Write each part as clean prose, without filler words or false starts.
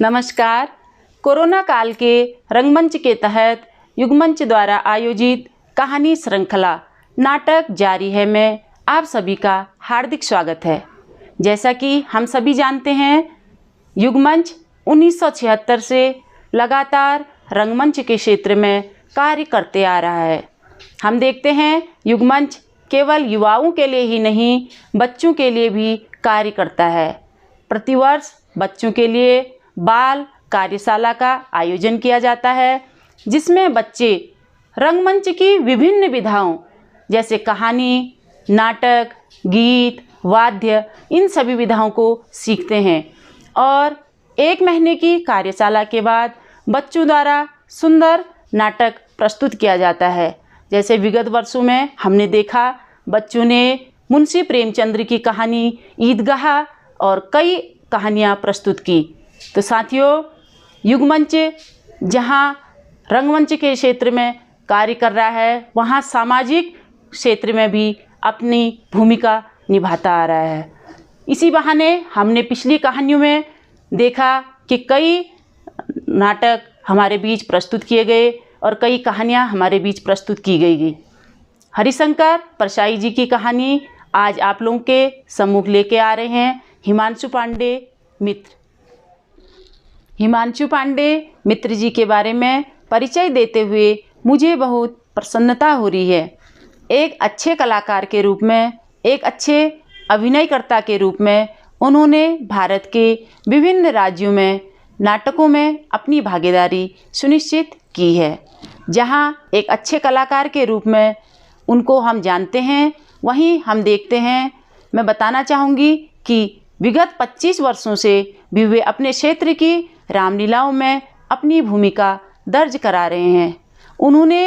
नमस्कार। कोरोना काल के रंगमंच के तहत युगमंच द्वारा आयोजित कहानी श्रृंखला नाटक जारी है में आप सभी का हार्दिक स्वागत है। जैसा कि हम सभी जानते हैं, युगमंच 1976 से लगातार रंगमंच के क्षेत्र में कार्य करते आ रहा है। हम देखते हैं युगमंच केवल युवाओं के लिए ही नहीं, बच्चों के लिए भी कार्य करता है। प्रतिवर्ष बच्चों के लिए बाल कार्यशाला का आयोजन किया जाता है, जिसमें बच्चे रंगमंच की विभिन्न विधाओं जैसे कहानी, नाटक, गीत, वाद्य, इन सभी विधाओं को सीखते हैं और 1 महीने की कार्यशाला के बाद बच्चों द्वारा सुंदर नाटक प्रस्तुत किया जाता है। जैसे विगत वर्षों में हमने देखा, बच्चों ने मुंशी प्रेमचंद्र की कहानी ईदगाह और कई कहानियाँ प्रस्तुत की। तो साथियों, युगमंच जहाँ रंगमंच के क्षेत्र में कार्य कर रहा है, वहाँ सामाजिक क्षेत्र में भी अपनी भूमिका निभाता आ रहा है। इसी बहाने हमने पिछली कहानियों में देखा कि कई नाटक हमारे बीच प्रस्तुत किए गए और कई कहानियाँ हमारे बीच प्रस्तुत की गई। हरिशंकर परसाई जी की कहानी आज आप लोगों के सम्मुख लेके आ रहे हैं हिमांशु पांडे मित्र। हिमांशु पांडे मित्र जी के बारे में परिचय देते हुए मुझे बहुत प्रसन्नता हो रही है। एक अच्छे कलाकार के रूप में, एक अच्छे अभिनयकर्ता के रूप में उन्होंने भारत के विभिन्न राज्यों में नाटकों में अपनी भागीदारी सुनिश्चित की है। जहां एक अच्छे कलाकार के रूप में उनको हम जानते हैं, वहीं हम देखते हैं, मैं बताना चाहूँगी कि विगत 25 वर्षों से भी वे अपने क्षेत्र की रामलीलाओं में अपनी भूमिका दर्ज करा रहे हैं। उन्होंने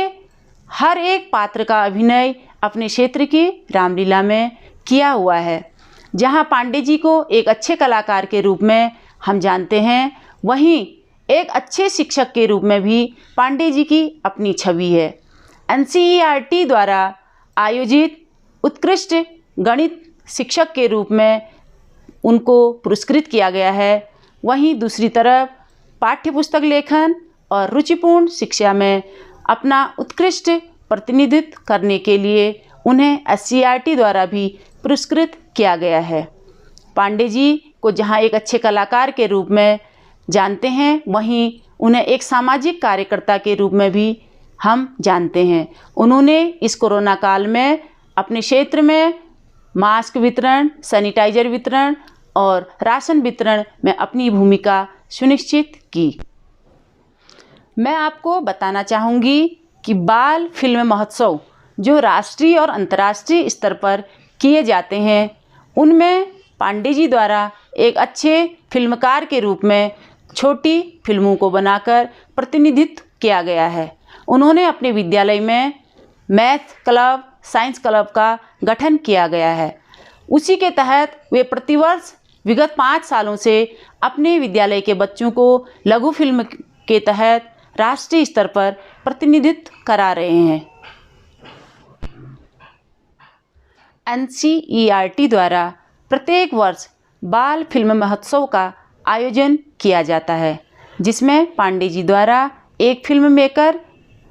हर एक पात्र का अभिनय अपने क्षेत्र की रामलीला में किया हुआ है। जहां पांडे जी को एक अच्छे कलाकार के रूप में हम जानते हैं, वहीं एक अच्छे शिक्षक के रूप में भी पांडे जी की अपनी छवि है। NCERT द्वारा आयोजित उत्कृष्ट गणित शिक्षक के रूप में उनको पुरस्कृत किया गया है। वहीं दूसरी तरफ पाठ्यपुस्तक लेखन और रुचिपूर्ण शिक्षा में अपना उत्कृष्ट प्रतिनिधित्व करने के लिए उन्हें SCERT द्वारा भी पुरस्कृत किया गया है। पांडे जी को जहां एक अच्छे कलाकार के रूप में जानते हैं, वहीं उन्हें एक सामाजिक कार्यकर्ता के रूप में भी हम जानते हैं। उन्होंने इस कोरोना काल में अपने क्षेत्र में मास्क वितरण, सैनिटाइजर वितरण और राशन वितरण में अपनी भूमिका सुनिश्चित की। मैं आपको बताना चाहूँगी कि बाल फिल्म महोत्सव जो राष्ट्रीय और अंतर्राष्ट्रीय स्तर पर किए जाते हैं, उनमें पांडे जी द्वारा एक अच्छे फिल्मकार के रूप में छोटी फिल्मों को बनाकर प्रतिनिधित्व किया गया है। उन्होंने अपने विद्यालय में मैथ क्लब, साइंस क्लब का गठन किया गया है। उसी के तहत वे प्रतिवर्ष विगत 5 सालों से अपने विद्यालय के बच्चों को लघु फिल्म के तहत राष्ट्रीय स्तर पर प्रतिनिधित्व करा रहे हैं। NCERT द्वारा प्रत्येक वर्ष बाल फिल्म महोत्सव का आयोजन किया जाता है, जिसमें पांडे जी द्वारा एक फिल्म मेकर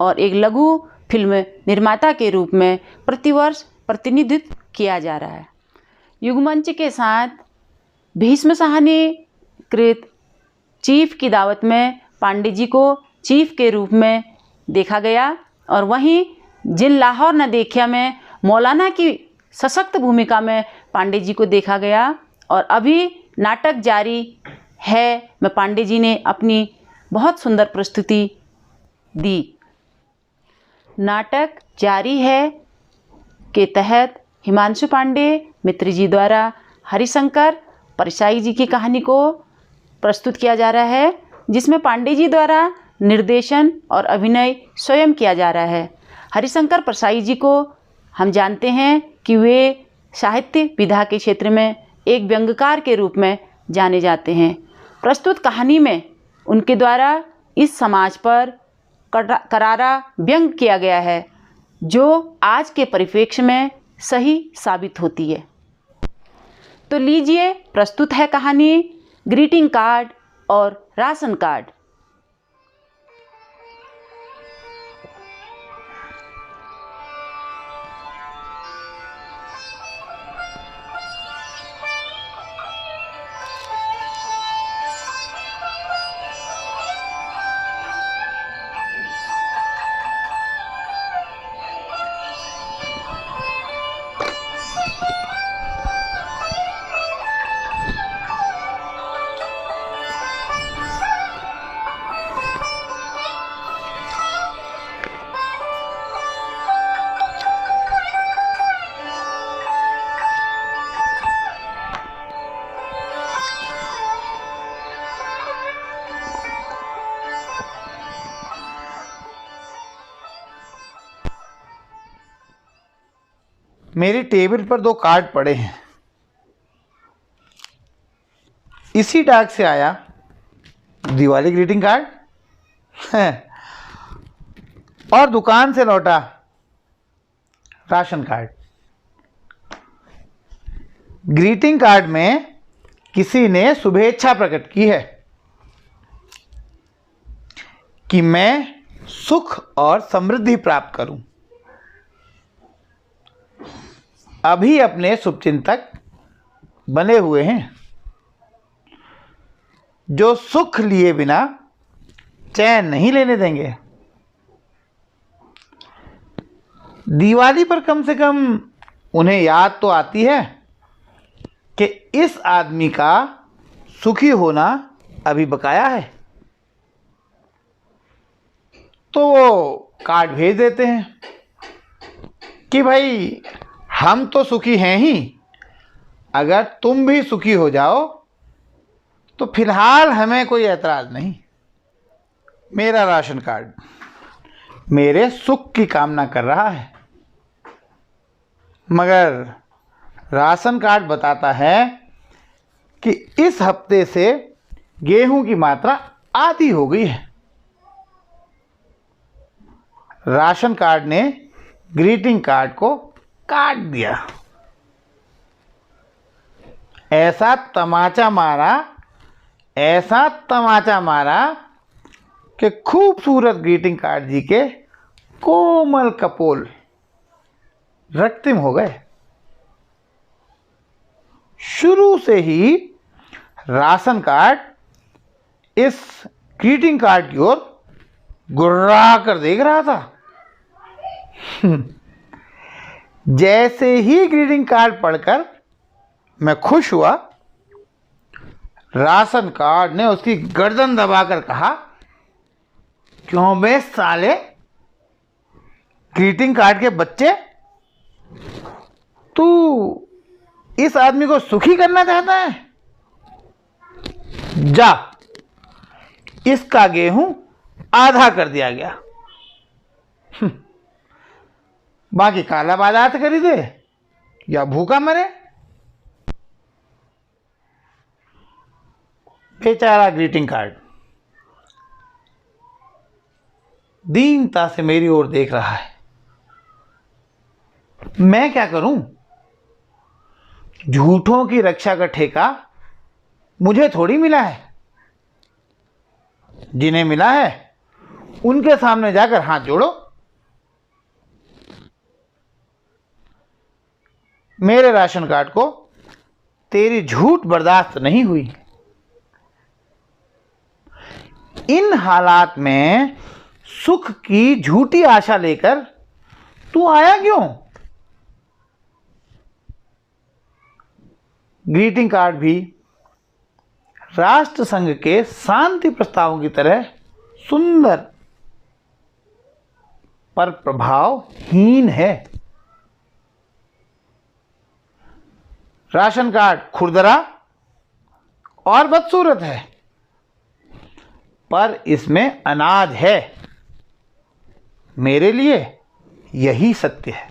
और एक लघु फिल्म निर्माता के रूप में प्रतिवर्ष प्रतिनिधित्व किया जा रहा है। युगमंच के साथ भीष्म साहनी कृत चीफ की दावत में पांडे जी को चीफ के रूप में देखा गया और वहीं जिन लाहौर न देखिया में मौलाना की सशक्त भूमिका में पांडे जी को देखा गया और अभी नाटक जारी है में पांडे जी ने अपनी बहुत सुंदर प्रस्तुति दी। नाटक जारी है के तहत हिमांशु पांडे मित्र जी द्वारा हरिशंकर परसाई जी की कहानी को प्रस्तुत किया जा रहा है, जिसमें पांडे जी द्वारा निर्देशन और अभिनय स्वयं किया जा रहा है। हरिशंकर परसाई जी को हम जानते हैं कि वे साहित्य विधा के क्षेत्र में एक व्यंग्यकार के रूप में जाने जाते हैं। प्रस्तुत कहानी में उनके द्वारा इस समाज पर करारा व्यंग किया गया है, जो आज के परिप्रेक्ष्य में सही साबित होती है। तो लीजिए, प्रस्तुत है कहानी ग्रीटिंग कार्ड और राशन कार्ड। मेरी टेबल पर 2 कार्ड पड़े हैं। इसी डाक से आया दिवाली ग्रीटिंग कार्ड है और दुकान से लौटा राशन कार्ड। ग्रीटिंग कार्ड में किसी ने शुभेच्छा प्रकट की है कि मैं सुख और समृद्धि प्राप्त करूं। अभी अपने शुभचिंतक बने हुए हैं जो सुख लिए बिना चैन नहीं लेने देंगे। दिवाली पर कम से कम उन्हें याद तो आती है कि इस आदमी का सुखी होना अभी बकाया है, तो वो कार्ड भेज देते हैं कि भाई हम तो सुखी हैं ही, अगर तुम भी सुखी हो जाओ तो फिलहाल हमें कोई ऐतराज़ नहीं। मेरा राशन कार्ड मेरे सुख की कामना कर रहा है, मगर राशन कार्ड बताता है कि इस हफ्ते से गेहूं की मात्रा आधी हो गई है। राशन कार्ड ने ग्रीटिंग कार्ड को काट दिया। ऐसा तमाचा मारा कि खूबसूरत ग्रीटिंग कार्ड जी के कोमल कपोल रक्तिम हो गए। शुरू से ही राशन कार्ड इस ग्रीटिंग कार्ड की ओर गुर्रा कर देख रहा था। जैसे ही ग्रीटिंग कार्ड पढ़कर मैं खुश हुआ, राशन कार्ड ने उसकी गर्दन दबाकर कहा, क्यों बे साले ग्रीटिंग कार्ड के बच्चे, तू इस आदमी को सुखी करना चाहता है? जा, इसका गेहूं आधा कर दिया गया, बाकी काला बाजार से खरीदे या भूखा मरे। बेचारा ग्रीटिंग कार्ड दीनता से मेरी ओर देख रहा है। मैं क्या करूं? झूठों की रक्षा का ठेका मुझे थोड़ी मिला है। जिन्हें मिला है उनके सामने जाकर हाथ जोड़ो। मेरे राशन कार्ड को तेरी झूठ बर्दाश्त नहीं हुई। इन हालात में सुख की झूठी आशा लेकर तू आया क्यों? ग्रीटिंग कार्ड भी राष्ट्रसंघ के शांति प्रस्तावों की तरह सुंदर पर प्रभावहीन है। राशन कार्ड खुरदरा और बदसूरत है, पर इसमें अनाज है। मेरे लिए यही सत्य है।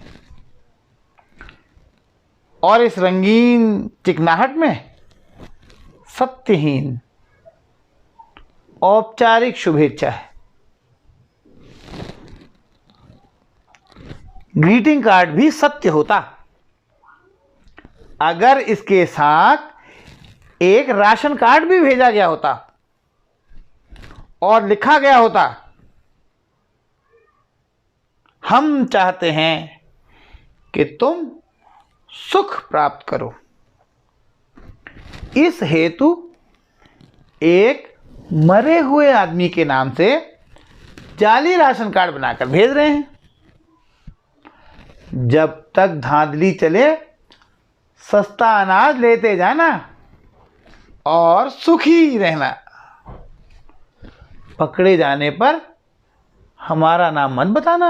और इस रंगीन चिकनाहट में सत्यहीन औपचारिक शुभेच्छा है। ग्रीटिंग कार्ड भी सत्य होता अगर इसके साथ एक राशन कार्ड भी भेजा गया होता और लिखा गया होता, हम चाहते हैं कि तुम सुख प्राप्त करो, इस हेतु एक मरे हुए आदमी के नाम से जाली राशन कार्ड बनाकर भेज रहे हैं। जब तक धांधली चले, सस्ता अनाज लेते जाना और सुखी रहना। पकड़े जाने पर हमारा नाम मत बताना।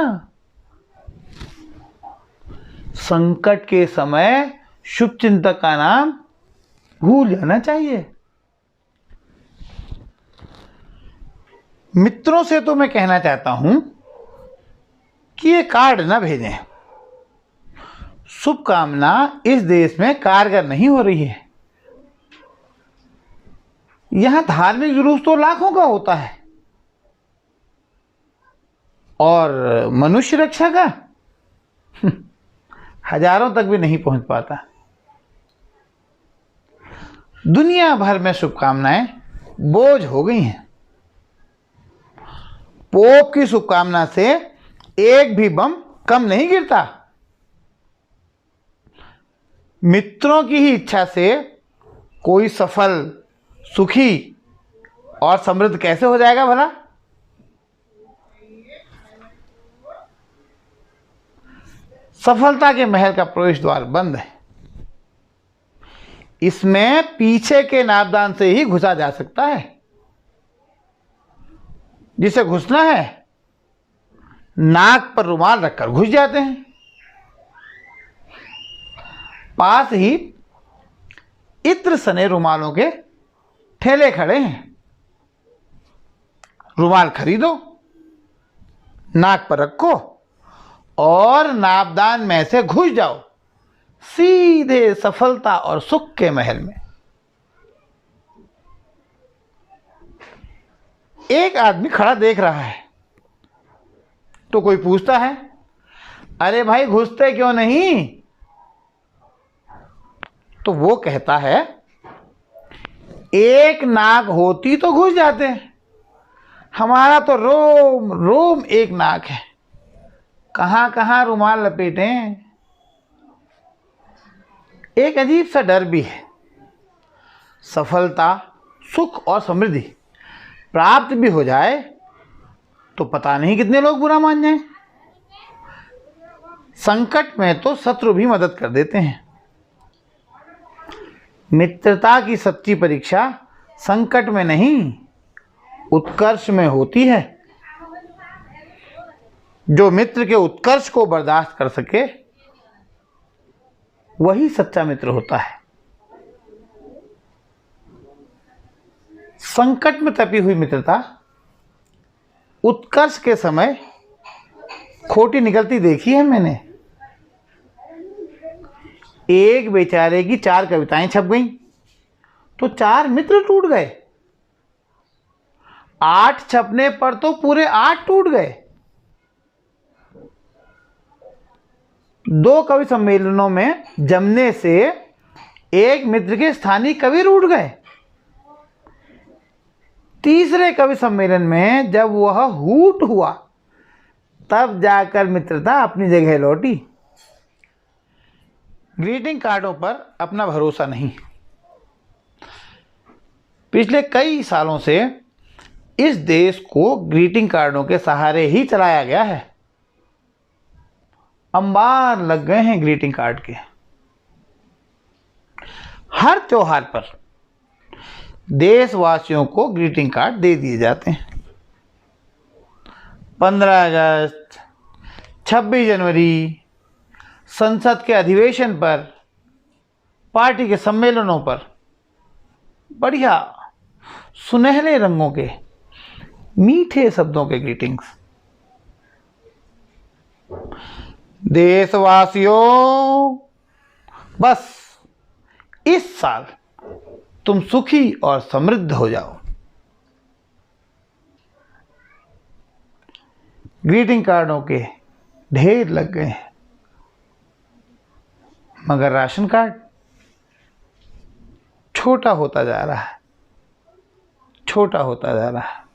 संकट के समय शुभचिंतक का नाम भूल जाना चाहिए। मित्रों से तो मैं कहना चाहता हूं कि ये कार्ड ना भेजें। शुभकामना इस देश में कारगर नहीं हो रही है। यहां धार्मिक जुलूस तो लाखों का होता है और मनुष्य रक्षा का हजारों तक भी नहीं पहुंच पाता। दुनिया भर में शुभकामनाएं बोझ हो गई हैं। पोप की शुभकामना से एक भी बम कम नहीं गिरता। मित्रों की ही इच्छा से कोई सफल, सुखी और समृद्ध कैसे हो जाएगा भला? सफलता के महल का प्रवेश द्वार बंद है। इसमें पीछे के नापदान से ही घुसा जा सकता है। जिसे घुसना है, नाक पर रुमाल रखकर घुस जाते हैं। पास ही इत्र सने रुमालों के ठेले खड़े हैं। रुमाल खरीदो, नाक पर रखो और नापदान में से घुस जाओ सीधे सफलता और सुख के महल में। एक आदमी खड़ा देख रहा है तो कोई पूछता है, अरे भाई घुसते क्यों नहीं? तो वो कहता है, एक नाक होती तो घुस जाते, हमारा तो रोम रोम एक नाक है, कहां कहां रुमाल लपेटें। एक अजीब सा डर भी है। सफलता, सुख और समृद्धि प्राप्त भी हो जाए तो पता नहीं कितने लोग बुरा मान जाएं। संकट में तो शत्रु भी मदद कर देते हैं। मित्रता की सच्ची परीक्षा संकट में नहीं, उत्कर्ष में होती है। जो मित्र के उत्कर्ष को बर्दाश्त कर सके वही सच्चा मित्र होता है। संकट में तपी हुई मित्रता उत्कर्ष के समय खोटी निकलती देखी है मैंने। एक बेचारे की 4 कविताएं छप गईं तो 4 मित्र टूट गए। 8 छपने पर तो पूरे 8 टूट गए। 2 कवि सम्मेलनों में जमने से एक मित्र के स्थानीय कवि रूठ गए। तीसरे कवि सम्मेलन में जब वह हूट हुआ तब जाकर मित्रता अपनी जगह लौटी। ग्रीटिंग कार्डों पर अपना भरोसा नहीं। पिछले कई सालों से इस देश को ग्रीटिंग कार्डों के सहारे ही चलाया गया है। अंबार लग गए हैं ग्रीटिंग कार्ड के। हर त्योहार पर देशवासियों को ग्रीटिंग कार्ड दे दिए जाते हैं। 15 अगस्त, 26 जनवरी, संसद के अधिवेशन पर, पार्टी के सम्मेलनों पर बढ़िया सुनहरे रंगों के मीठे शब्दों के ग्रीटिंग्स। देशवासियों, बस इस साल तुम सुखी और समृद्ध हो जाओ। ग्रीटिंग कार्डों के ढेर लग गए हैं, मगर राशन कार्ड छोटा होता जा रहा है, छोटा होता जा रहा है।